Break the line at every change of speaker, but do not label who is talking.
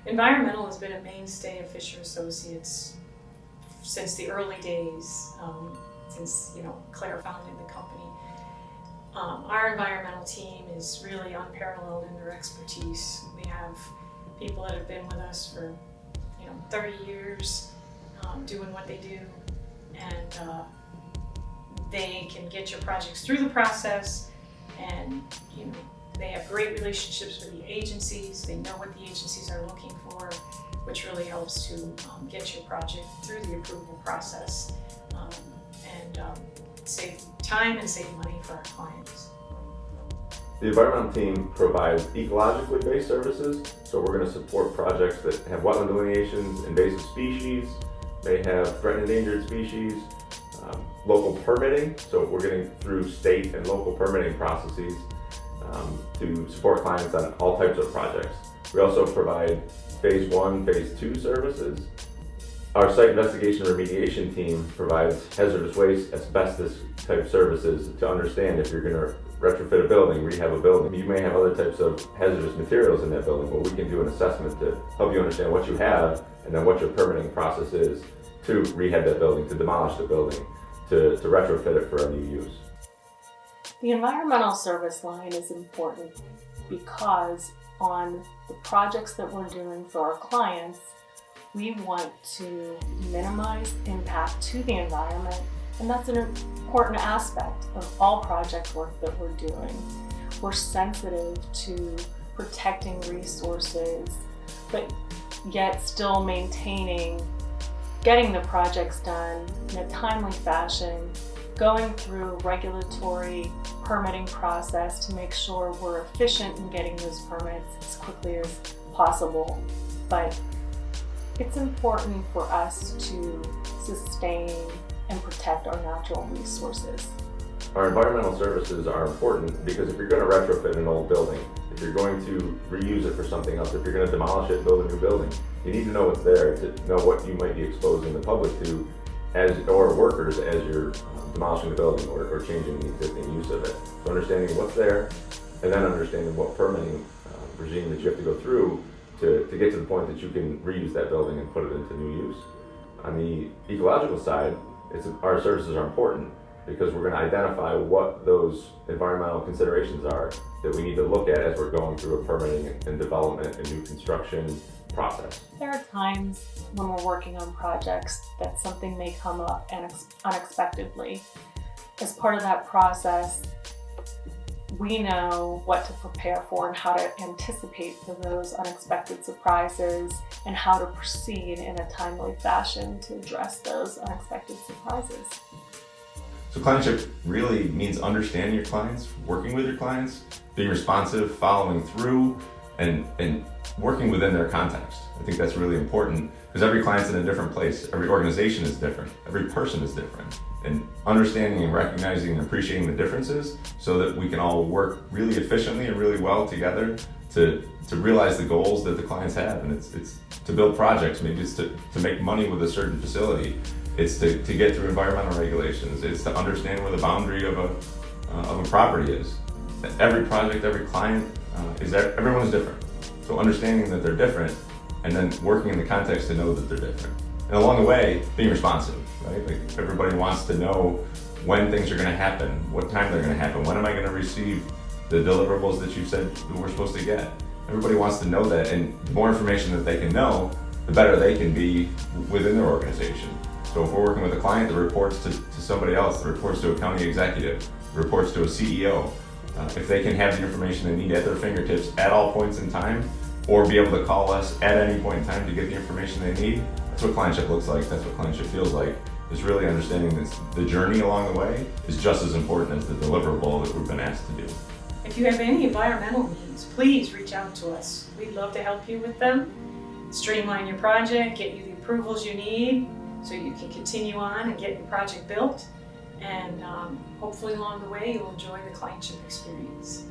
Environmental has been a mainstay of Fisher Associates since the early days, since Claire founded the company. Our environmental team is really unparalleled in their expertise. We have people that have been with us for 30 years doing what they do, and they can get your projects through the process, and they have great relationships with the agencies. They know what the agencies are looking for, which really helps to get your project through the approval process and save time and save money for our clients.
The environmental team provides ecologically based services, so we're going to support projects that have wetland delineations, invasive species, may have threatened endangered species, local permitting, so we're getting through state and local permitting processes to support clients on all types of projects. We also provide phase 1, phase 2 services. Our site investigation remediation team provides hazardous waste, asbestos type services to understand if you're going to retrofit a building, rehab a building. You may have other types of hazardous materials in that building, but we can do an assessment to help you understand what you have and then what your permitting process is to rehab that building, to demolish the building, to retrofit it for a new use.
The environmental service line is important because on the projects that we're doing for our clients, we want to minimize impact to the environment, and that's an important aspect of all project work that we're doing. We're sensitive to protecting resources, but yet still maintaining getting the projects done in a timely fashion, going through regulatory permitting process to make sure we're efficient in getting those permits as quickly as possible. But it's important for us to sustain and protect our natural resources.
Our environmental services are important because if you're going to retrofit an old building, if you're going to reuse it for something else, if you're going to demolish it and build a new building, you need to know what's there to know what you might be exposing the public to or workers as you're demolishing the building or changing the existing use of it. So understanding what's there and then understanding what permitting regime that you have to go through to get to the point that you can reuse that building and put it into new use. On the ecological side, our services are important because we're going to identify what those environmental considerations are that we need to look at as we're going through a permitting and development and new construction process.
There are times when we're working on projects that something may come up unexpectedly. As part of that process, we know what to prepare for and how to anticipate for those unexpected surprises and how to proceed in a timely fashion to address those unexpected surprises.
So clientship really means understanding your clients, working with your clients, being responsive, following through, and working within their context. I think that's really important because every client's in a different place. Every organization is different. Every person is different. And understanding and recognizing and appreciating the differences so that we can all work really efficiently and really well together to realize the goals that the clients have. And it's to build projects, maybe it's to make money with a certain facility. It's to get through environmental regulations. It's to understand where the boundary of a property is. Every project, every client, everyone is different. So understanding that they're different and then working in the context to know that they're different. And along the way, being responsive, right? Like everybody wants to know when things are going to happen, what time they're going to happen, when am I going to receive the deliverables that you said we're supposed to get. Everybody wants to know that, and the more information that they can know, the better they can be within their organization. So if we're working with a client that reports to somebody else, that reports to a county executive, reports to a CEO, if they can have the information they need at their fingertips at all points in time, or be able to call us at any point in time to get the information they need, that's what clientship looks like, that's what clientship feels like. Is really understanding that the journey along the way is just as important as the deliverable that we've been asked to do.
If you have any environmental needs, please reach out to us. We'd love to help you with them, streamline your project, get you the approvals you need so you can continue on and get your project built. And hopefully along the way you'll enjoy the clientship experience.